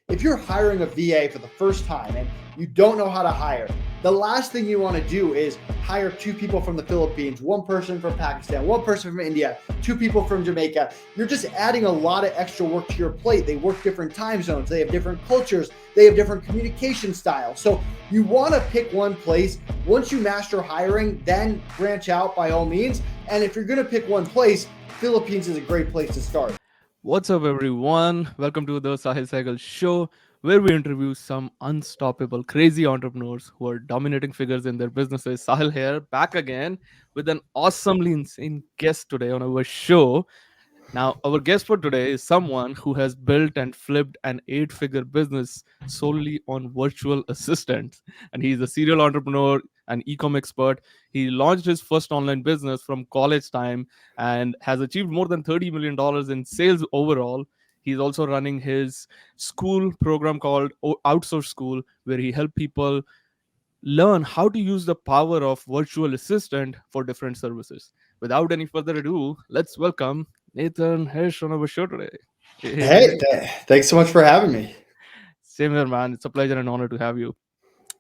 if you're hiring a VA for the first time and you don't know how to hire, the last thing you want to do is hire two people from the Philippines, one person from Pakistan, one person from India, two people from Jamaica. You're just adding a lot of extra work to your plate. They work different time zones. They have different cultures. They have different communication styles. So you want to pick one place. Once you master hiring, then branch out by all means. And if you're going to pick one place, Philippines is a great place to start. What's up, everyone? Welcome to the Sehgal show, where we interview some unstoppable, crazy entrepreneurs who are dominating figures in their businesses. Sahil here, back again with an awesomely insane guest today on our show. Now, our guest for today is someone who has built and flipped an 8-figure business solely on virtual assistants. And he's a serial entrepreneur, an e-com expert. He launched his first online business from college time and has achieved more than $30 million in sales overall. He's also running his school program called Outsource School, where he helps people learn how to use the power of virtual assistant for different services. Without any further ado, let's welcome Nathan Hirsch on our show today. Hey, thanks so much for having me. Same here, man. It's a pleasure and honor to have you.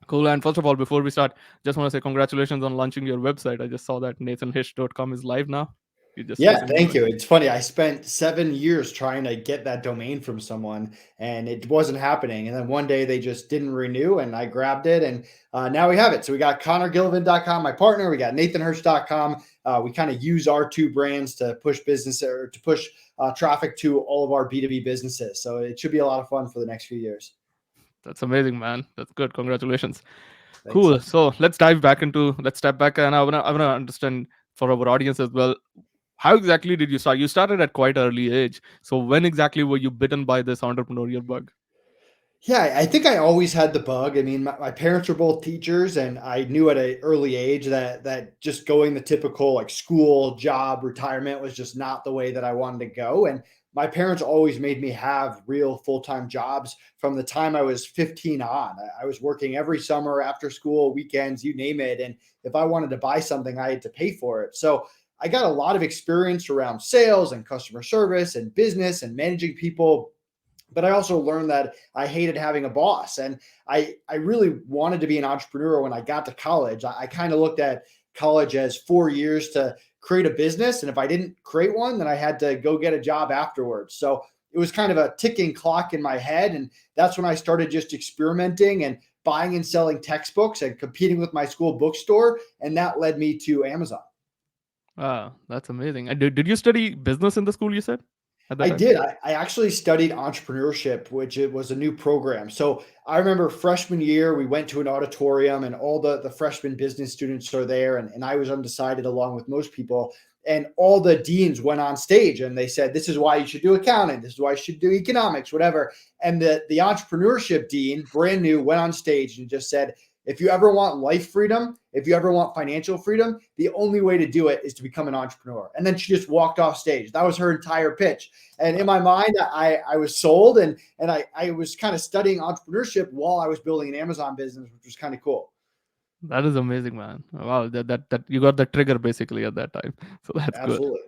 Cool. And first of all, before we start, just want to say congratulations on launching your website. I just saw that nathanhish.com is live now. You just Yeah, recently thank launched. you. It's funny. I spent 7 years trying to get that domain from someone and it wasn't happening. And then one day they just didn't renew and I grabbed it and now we have it. So we got ConnorGillivan.com, my partner. We got NathanHirsch.com. We kind of use our two brands to push business or to push traffic to all of our B2B businesses. So it should be a lot of fun for the next few years. That's amazing, man. That's good. Congratulations. Thanks. Cool. So let's step back and I wanna understand for our audience as well. How exactly did you start? You started at quite early age. So when exactly were you bitten by this entrepreneurial bug? Yeah, I think I always had the bug. I mean, my parents were both teachers, and I knew at an early age that just going the typical like school, job, retirement was just not the way that I wanted to go. And my parents always made me have real full-time jobs from the time I was 15 on. I was working every summer, after school, weekends, you name it. And if I wanted to buy something, I had to pay for it. So I got a lot of experience around sales and customer service and business and managing people, but I also learned that I hated having a boss. And I really wanted to be an entrepreneur when I got to college. I kind of looked at college as 4 years to create a business. And if I didn't create one, then I had to go get a job afterwards. So it was kind of a ticking clock in my head. And that's when I started just experimenting and buying and selling textbooks and competing with my school bookstore. And that led me to Amazon. Ah, that's amazing. And did you study business in the school, you said, at that I time? did. I actually studied entrepreneurship, which it was a new program. So I remember freshman year, we went to an auditorium and all the freshman business students are there. And I was undecided along with most people. And all the deans went on stage and they said, this is why you should do accounting. This is why you should do economics, whatever. And the entrepreneurship dean, brand new, went on stage and just said, if you ever want life freedom, if you ever want financial freedom, the only way to do it is to become an entrepreneur. And then she just walked off stage. That was her entire pitch. And in my mind, I was sold and I was kind of studying entrepreneurship while I was building an Amazon business, which was kind of cool. That is amazing, man. Wow, that you got the trigger basically at that time. So that's good. Absolutely.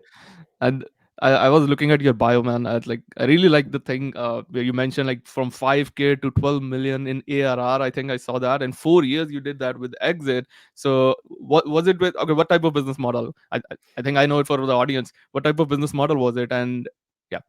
And I was looking at your bio, man. I really like the thing where you mentioned like from 5K to 12 million in ARR. I think I saw that in 4 years you did that with Exit. So what was it with? Okay, what type of business model? I think I know it for the audience. What type of business model was it? And yeah.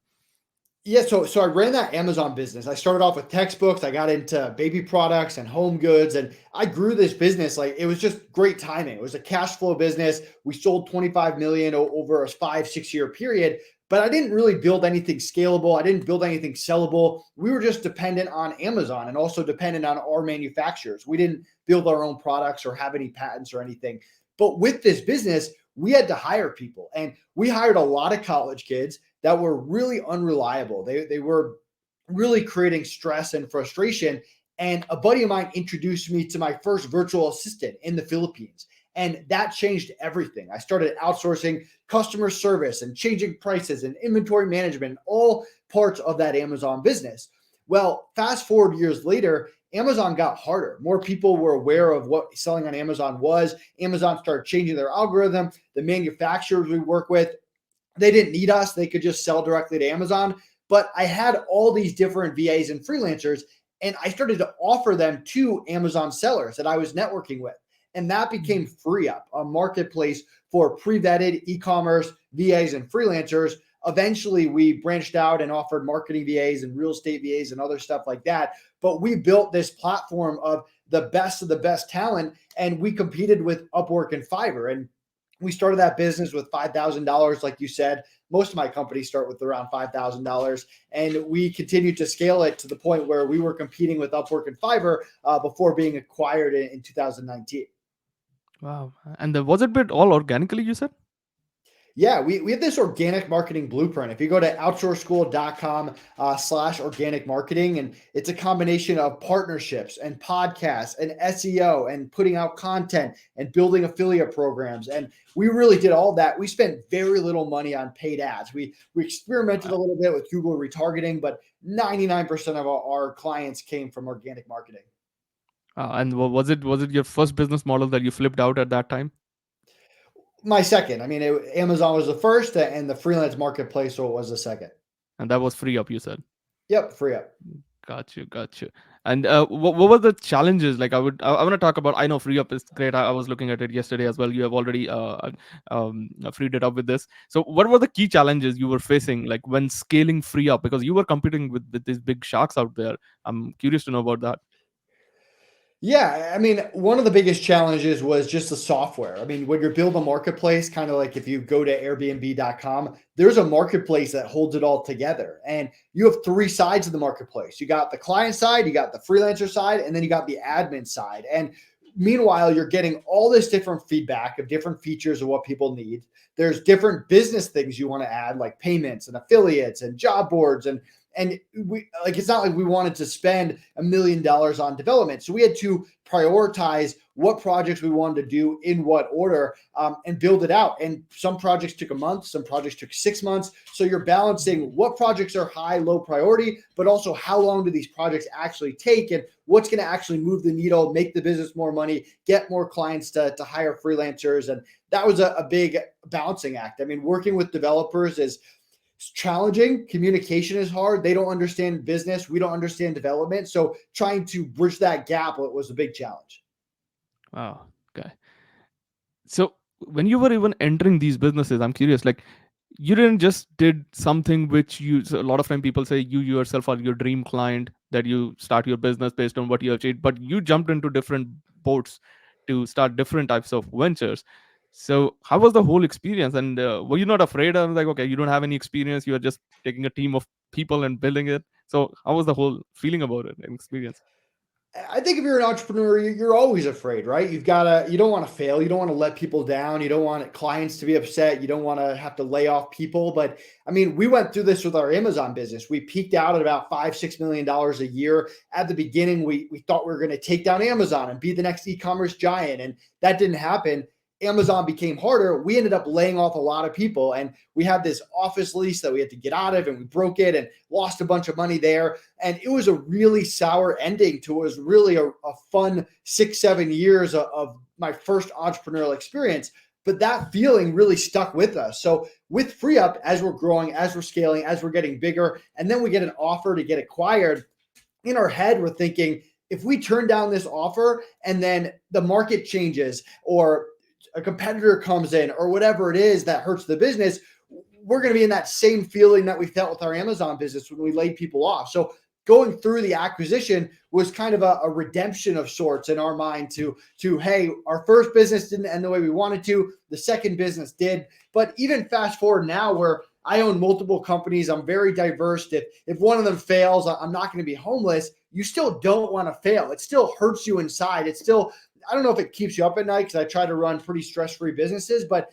Yeah, so I ran that Amazon business. I started off with textbooks. I got into baby products and home goods, and I grew this business like it was just great timing. It was a cash flow business. We sold 25 million over a 5-6 year period, but I didn't really build anything scalable. I didn't build anything sellable. We were just dependent on Amazon and also dependent on our manufacturers. We didn't build our own products or have any patents or anything. But with this business, we had to hire people, and we hired a lot of college kids that were really unreliable. They were really creating stress and frustration. And a buddy of mine introduced me to my first virtual assistant in the Philippines. And that changed everything. I started outsourcing customer service and changing prices and inventory management, all parts of that Amazon business. Well, fast forward years later, Amazon got harder. More people were aware of what selling on Amazon was. Amazon started changing their algorithm. The manufacturers we work with, they didn't need us. They could just sell directly to Amazon. but I had all these different VAs and freelancers, and I started to offer them to Amazon sellers that I was networking with. And that became FreeUp, a marketplace for pre-vetted e-commerce VAs and freelancers. Eventually, we branched out and offered marketing VAs and real estate VAs and other stuff like that. But we built this platform of the best talent, and we competed with Upwork and Fiverr. And we started that business with $5,000, like you said. Most of my companies start with around $5,000, and we continued to scale it to the point where we were competing with Upwork and Fiverr before being acquired in 2019. Wow. And was it built all organically, you said? Yeah, we have this organic marketing blueprint. If you go to outsourceschool.com/organic marketing, and it's a combination of partnerships and podcasts and SEO and putting out content and building affiliate programs. And we really did all that. We spent very little money on paid ads. We experimented a little bit with Google retargeting, but 99% of our clients came from organic marketing. And was it your first business model that you flipped out at that time? My second. I mean, Amazon was the first, and the freelance marketplace was the second. And that was FreeUp, you said. Yep, FreeUp. Got you. And what were the challenges? Like I want to talk about. I know FreeUp is great. I was looking at it yesterday as well. You have already freed it up with this. So what were the key challenges you were facing, like when scaling FreeUp? Because you were competing with these big sharks out there. I'm curious to know about that. Yeah, I mean, one of the biggest challenges was just the software. I mean, when you're building a marketplace, kind of like if you go to Airbnb.com, there's a marketplace that holds it all together. And you have three sides of the marketplace. You got the client side, you got the freelancer side, and then you got the admin side. And meanwhile, you're getting all this different feedback of different features of what people need. There's different business things you want to add, like payments and affiliates and job boards, and we like, it's not like we wanted to spend $1 million on development. So we had to prioritize what projects we wanted to do in what order, and build it out. And some projects took a month, some projects took 6 months. So you're balancing what projects are high, low priority, but also how long do these projects actually take, and what's going to actually move the needle, make the business more money, get more clients to hire freelancers. And that was a big balancing act. I mean, working with developers is challenging. Communication is hard. They don't understand business. We don't understand development. So trying to bridge that gap was a big challenge. Wow. Okay. So when you were even entering these businesses, I'm curious, like you didn't just did something which so a lot of time people say you yourself are your dream client, that you start your business based on what you achieved, but you jumped into different boats to start different types of ventures. So how was the whole experience? And were you not afraid of, like, okay, you don't have any experience, you are just taking a team of people and building it? So how was the whole feeling about it and experience? I think if you're an entrepreneur, you're always afraid, right? You don't want to fail. You don't want to let people down. You don't want clients to be upset. You don't want to have to lay off people. But I mean, we went through this with our Amazon business. We peaked out at about $5-6 million a year. At the beginning, we thought we were going to take down Amazon and be the next e-commerce giant. And that didn't happen. Amazon became harder. We ended up laying off a lot of people, and we had this office lease that we had to get out of, and we broke it and lost a bunch of money there. And it was a really sour ending to what was really a fun 6-7 years of my first entrepreneurial experience. But that feeling really stuck with us. So with FreeUp, as we're growing, as we're scaling, as we're getting bigger, and then we get an offer to get acquired, in our head, we're thinking, if we turn down this offer and then the market changes, or a competitor comes in, or whatever it is that hurts the business, we're going to be in that same feeling that we felt with our Amazon business when we laid people off. So going through the acquisition was kind of a redemption of sorts in our mind to, hey, our first business didn't end the way we wanted to. The second business did. But even fast forward now, where I own multiple companies, I'm very diverse. If one of them fails, I'm not going to be homeless. You still don't want to fail. It still hurts you inside. It's still, I don't know if it keeps you up at night, because I try to run pretty stress-free businesses, but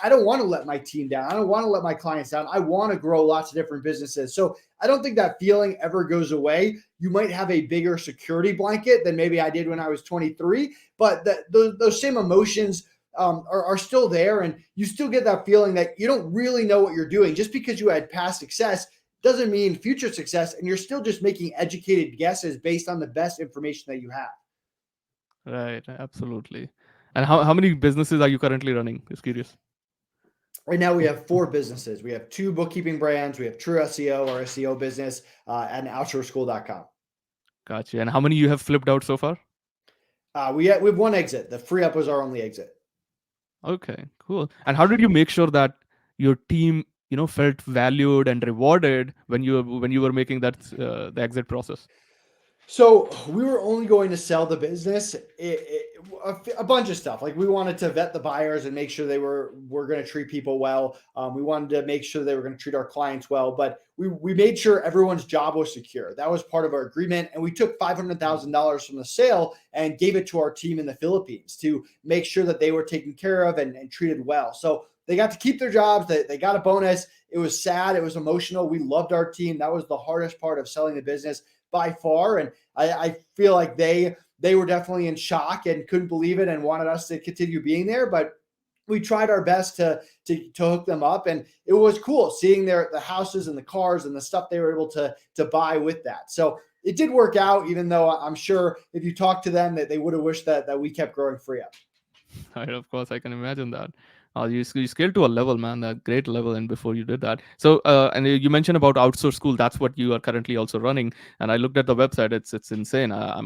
I don't want to let my team down. I don't want to let my clients down. I want to grow lots of different businesses. So I don't think that feeling ever goes away. You might have a bigger security blanket than maybe I did when I was 23, but those same emotions are still there. And you still get that feeling that you don't really know what you're doing. Just because you had past success doesn't mean future success. And you're still just making educated guesses based on the best information that you have. Right, absolutely. And how many businesses are you currently running? Just curious. Right now, we have four businesses. We have two bookkeeping brands. We have True SEO, our SEO business, and outsourceschool.com. Gotcha. And how many you have flipped out so far? We have one exit. The free up was our only exit. Okay, cool. And how did you make sure that your team, felt valued and rewarded when you were making that the exit process? So we were only going to sell the business, a bunch of stuff. Like we wanted to vet the buyers and make sure they were going to treat people well. We wanted to make sure they were going to treat our clients well, but we made sure everyone's job was secure. That was part of our agreement, and we took $500,000 from the sale and gave it to our team in the Philippines to make sure that they were taken care of and treated well. So they got to keep their jobs. They got a bonus. It was sad. It was emotional. We loved our team. That was the hardest part of selling the business by far. And I feel like they were definitely in shock and couldn't believe it and wanted us to continue being there. But we tried our best to hook them up, and it was cool seeing the houses and the cars and the stuff they were able to buy with that. So it did work out, even though I'm sure if you talk to them that they would have wished that we kept growing free up. Right, of course, I can imagine that. You scaled to a level, man, a great level, and before you did that. So, and you mentioned about Outsource School. That's what you are currently also running. And I looked at the website. It's insane. I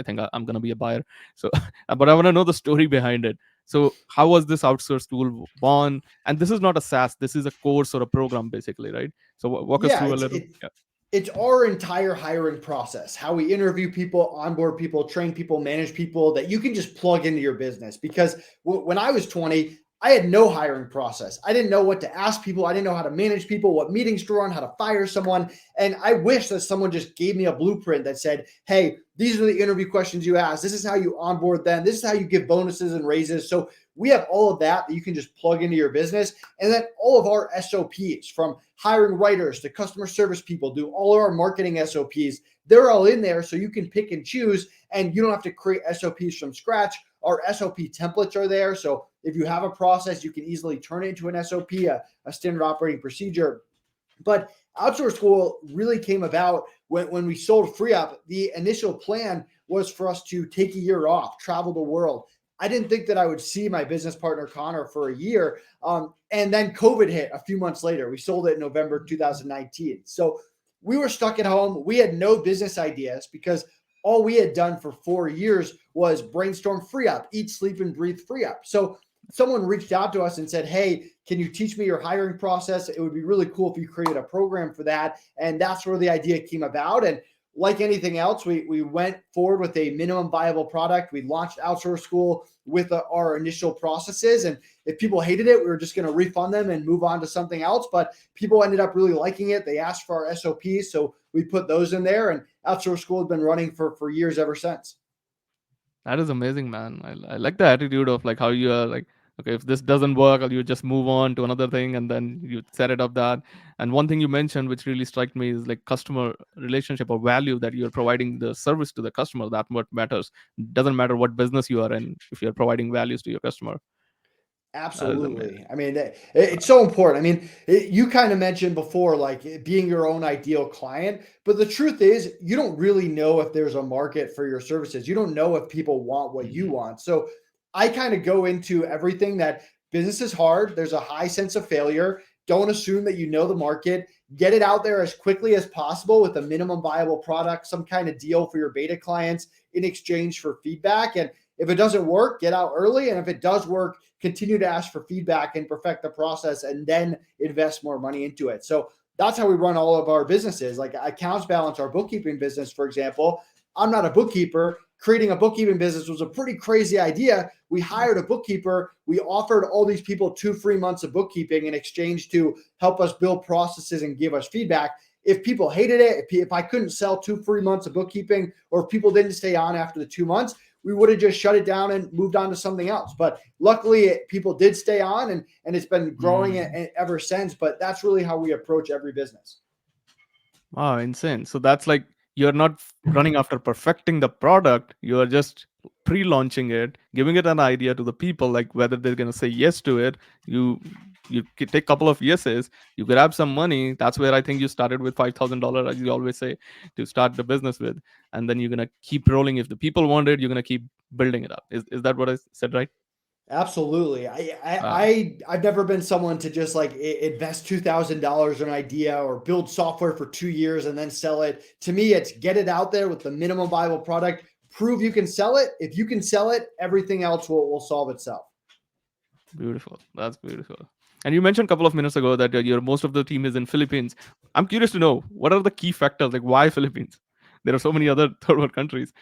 think I'm gonna be a buyer. So, but I want to know the story behind it. So, how was this Outsource School born? And this is not a SaaS. This is a course or a program, basically, right? So, walk us Yeah, through a it's little. it it's our entire hiring process, how we interview people, onboard people, train people, manage people that you can just plug into your business. Because when I was 20, I had no hiring process. I didn't know what to ask people. I didn't know how to manage people, what meetings to run, how to fire someone. And I wish that someone just gave me a blueprint that said, hey, these are the interview questions you ask. This is how you onboard them. This is how you give bonuses and raises. So we have all of that you can just plug into your business. And then all of our SOPs, from hiring writers to customer service people, do all of our marketing SOPs. They're all in there so you can pick and choose, and you don't have to create SOPs from scratch. Our SOP templates are there. So if you have a process, you can easily turn it into an SOP, a standard operating procedure. But Outsource School really came about when we sold FreeUp. The initial plan was for us to take a year off, travel the world. I didn't think that I would see my business partner Connor for a year. And then COVID hit a few months later. We sold it in November 2019. So we were stuck at home. We had no business ideas because all we had done for 4 years was brainstorm FreeUp, eat, sleep, and breathe FreeUp. So someone reached out to us and said, hey, can you teach me your hiring process? It would be really cool if you created a program for that. And that's where the idea came about. And like anything else, we went forward with a minimum viable product. We launched Outsource School with our initial processes. And if people hated it, we were just going to refund them and move on to something else. But people ended up really liking it. They asked for our SOPs. So we put those in there. And Outsource School has been running for years ever since. That is amazing, man. I like the attitude of like how you are like, okay, if this doesn't work, you just move on to another thing and then you set it up that. And one thing you mentioned, which really struck me, is like customer relationship or value that you're providing the service to the customer. That what matters. Doesn't matter what business you are in, if you're providing values to your customer. That is amazing. Absolutely. I mean, it's so important. I mean, you kind of mentioned before, like being your own ideal client, but the truth is, you don't really know if there's a market for your services. You don't know if people want what you Mhm. want. So I kind of go into everything that business is hard. There's a high sense of failure. Don't assume that you know the market. Get it out there as quickly as possible with a minimum viable product, some kind of deal for your beta clients in exchange for feedback. And if it doesn't work, get out early. And if it does work, continue to ask for feedback and perfect the process and then invest more money into it. So that's how we run all of our businesses. Like accounts balance, our bookkeeping business, for example. I'm not a bookkeeper. Creating a bookkeeping business was a pretty crazy idea. We hired a bookkeeper. We offered all these people 2 free months of bookkeeping in exchange to help us build processes and give us feedback. If people hated it, if I couldn't sell 2 free months of bookkeeping, or if people didn't stay on after the 2 months, we would have just shut it down and moved on to something else. But luckily, people did stay on, and it's been growing ever since. But that's really how we approach every business. Wow, insane. So that's like you're not running after perfecting the product, you're just pre-launching it, giving it an idea to the people, like whether they're gonna say yes to it. You take a couple of yeses, you grab some money. That's where I think you started with $5,000, as you always say, to start the business with, and then you're gonna keep rolling. If the people want it, you're gonna keep building it up. Is that what I said right? Absolutely. Uh, I've never been someone to just like invest $2,000 in an idea or build software for 2 years and then sell it. To me, it's get it out there with the minimum viable product, prove you can sell it. If you can sell it, everything else will solve itself. Beautiful. That's beautiful. And you mentioned a couple of minutes ago that your most of the team is in Philippines. I'm curious to know what are the key factors, like why Philippines? There are so many other third world countries.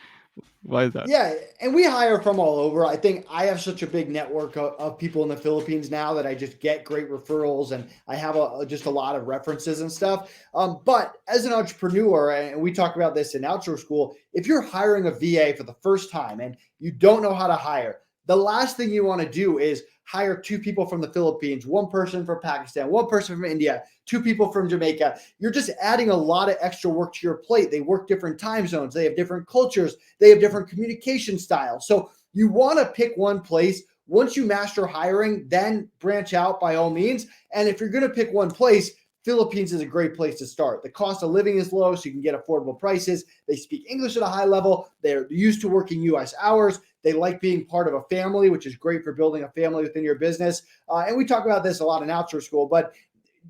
Why is that? Yeah, and we hire from all over. I think I have such a big network of people in the Philippines now that I just get great referrals, and I have just a lot of references and stuff. But as an entrepreneur, and we talk about this in Outsource School, if you're hiring a VA for the first time and you don't know how to hire, the last thing you want to do is hire two people from the Philippines, one person from Pakistan, one person from India, two people from Jamaica. You're just adding a lot of extra work to your plate. They work different time zones, they have different cultures, they have different communication styles. So you want to pick one place. Once you master hiring, then branch out by all means. And if you're going to pick one place, Philippines is a great place to start. The cost of living is low, so you can get affordable prices. They speak English at a high level. They're used to working US hours. They like being part of a family, which is great for building a family within your business. And we talk about this a lot in Outsource School, but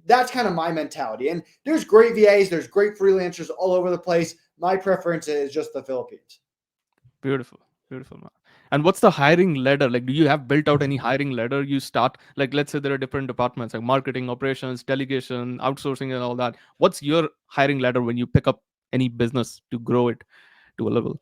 that's kind of my mentality. And there's great VAs, there's great freelancers all over the place. My preference is just the Philippines. Beautiful, beautiful, man. And what's the hiring ladder? Like, do you have built out any hiring ladder? You start, like, let's say there are different departments like marketing, operations, delegation, outsourcing, and all that. What's your hiring ladder when you pick up any business to grow it to a level?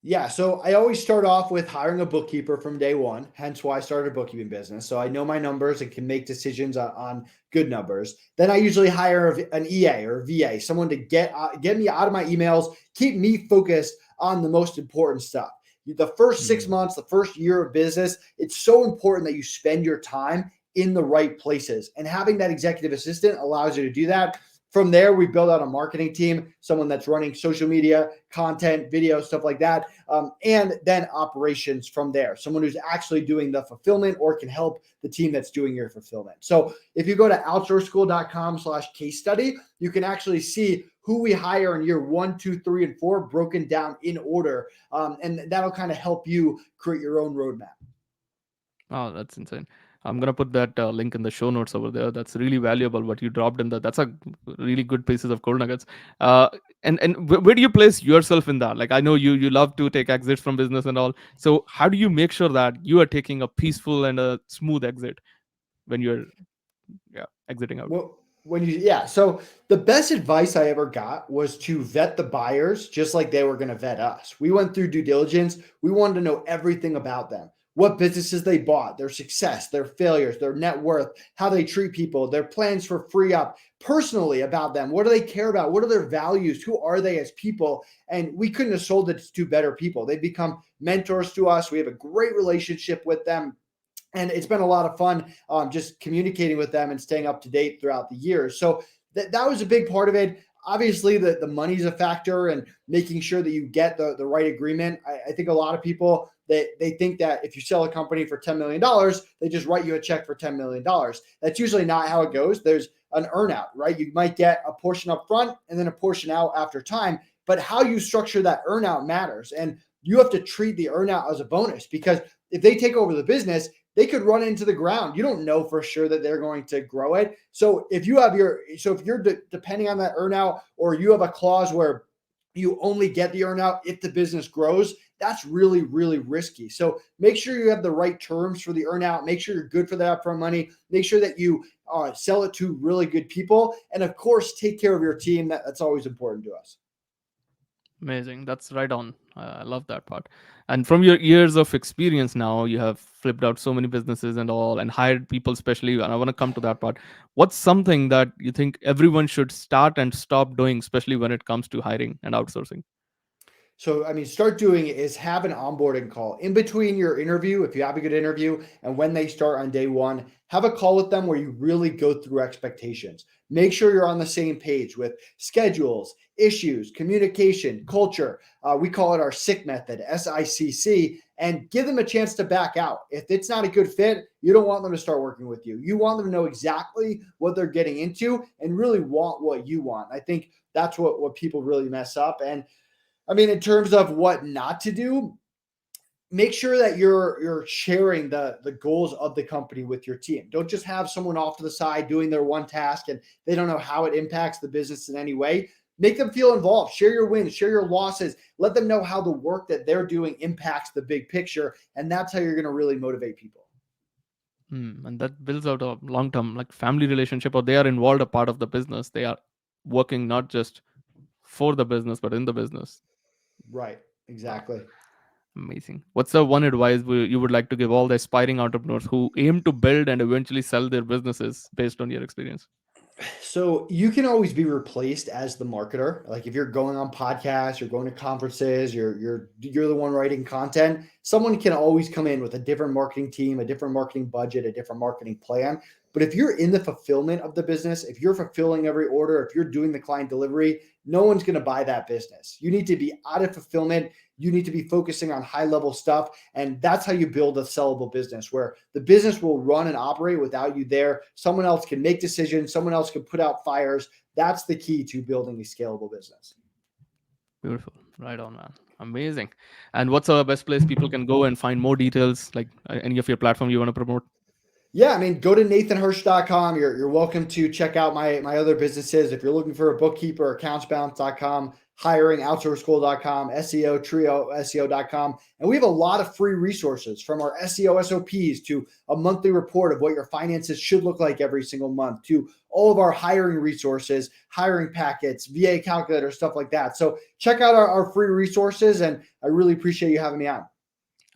Yeah, so I always start off with hiring a bookkeeper from day one, hence why I started a bookkeeping business. So I know my numbers and can make decisions on good numbers. Then I usually hire an EA or a VA, someone to get me out of my emails, keep me focused on the most important stuff. The first 6 months, the first year of business, it's so important that you spend your time in the right places. And having that executive assistant allows you to do that. From there, we build out a marketing team, someone that's running social media, content, video, stuff like that. And then operations from there, someone who's actually doing the fulfillment or can help the team that's doing your fulfillment. So if you go to outsourceschool.com/case study, you can actually see who we hire in year 1, 2, 3, and 4 broken down in order. And that'll kind of help you create your own roadmap. Oh, that's insane. I'm gonna put that link in the show notes over there. That's really valuable. What you dropped in that. That's a really good pieces of gold nuggets. Uh, and where do you place yourself in that? Like, I know you love to take exits from business and all. So how do you make sure that you are taking a peaceful and a smooth exit when you're, yeah, exiting out? Well, so the best advice I ever got was to vet the buyers just like they were going to vet us. We went through due diligence. We wanted to know everything about them, what businesses they bought, their success, their failures, their net worth, how they treat people, their plans for free up, personally about them. What do they care about? What are their values? Who are they as people? And we couldn't have sold it to better people. They become mentors to us. We have a great relationship with them, and it's been a lot of fun just communicating with them and staying up to date throughout the years. So that was a big part of it. Obviously, the money's a factor, and making sure that you get the right agreement. I think a lot of people they think that if you sell a company for $10 million, they just write you a check for $10 million. That's usually not how it goes. There's an earnout, right? You might get a portion up front and then a portion out after time, but how you structure that earnout matters, and you have to treat the earnout as a bonus, because if they take over the business, they could run into the ground. You don't know for sure that they're going to grow it. So if you're depending on that earnout, or you have a clause where you only get the earnout if the business grows, that's really, really risky. So make sure you have the right terms for the earnout. Make sure you're good for that upfront money. Make sure that you sell it to really good people. And of course, take care of your team. That's always important to us. Amazing. That's right on. I love that part. And from your years of experience now, you have flipped out so many businesses and all and hired people, especially. And I want to come to that part. What's something that you think everyone should start and stop doing, especially when it comes to hiring and outsourcing? So, I mean, start doing it is have an onboarding call in between your interview. If you have a good interview, and when they start on day one, have a call with them where you really go through expectations. Make sure you're on the same page with schedules, issues, communication, culture. We call it our SICK method, SICC, and give them a chance to back out. If it's not a good fit, you don't want them to start working with you. You want them to know exactly what they're getting into and really want what you want. I think that's what people really mess up. And I mean, in terms of what not to do, make sure that you're sharing the goals of the company with your team. Don't just have someone off to the side doing their one task and they don't know how it impacts the business in any way. Make them feel involved. Share your wins, share your losses. Let them know how the work that they're doing impacts the big picture, and that's how you're going to really motivate people. And that builds out a long term like family relationship, or they are involved a part of the business. They are working not just for the business but in the business. Right. Wow, Exactly. amazing. What's the one advice you would like to give all the aspiring entrepreneurs who aim to build and eventually sell their businesses based on your experience? So you can always be replaced as the marketer. Like if you're going on podcasts, you're going to conferences, you're the one writing content. Someone can always come in with a different marketing team, a different marketing budget, a different marketing plan. But if you're in the fulfillment of the business, if you're fulfilling every order, if you're doing the client delivery, no one's going to buy that business. You need to be out of fulfillment. You need to be focusing on high level stuff. And that's how you build a sellable business where the business will run and operate without you there. Someone else can make decisions, someone else can put out fires. That's the key to building a scalable business. Beautiful. Right on, man. Amazing. And what's the best place people can go and find more details, like any of your platform you want to promote? Yeah, I mean, go to nathanhirsch.com. You're welcome to check out my other businesses. If you're looking for a bookkeeper, accountsbalance.com, hiring, outsourceschool.com, SEO, trio SEO.com. And we have a lot of free resources from our SEO SOPs to a monthly report of what your finances should look like every single month to all of our hiring resources, hiring packets, VA calculator, stuff like that. So check out our free resources. And I really appreciate you having me on.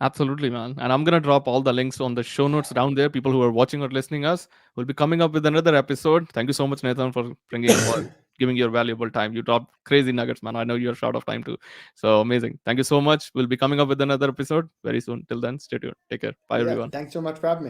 Absolutely, man. And I'm gonna drop all the links on the show notes down there. People who are watching or listening us will be coming up with another episode. Thank you so much, Nathan, for bringing or giving your valuable time. You dropped crazy nuggets, man. I know you're short of time too. So amazing. Thank you so much. We'll be coming up with another episode very soon. Till then, stay tuned. Take care. Bye, Yeah, everyone. thanks so much for having me.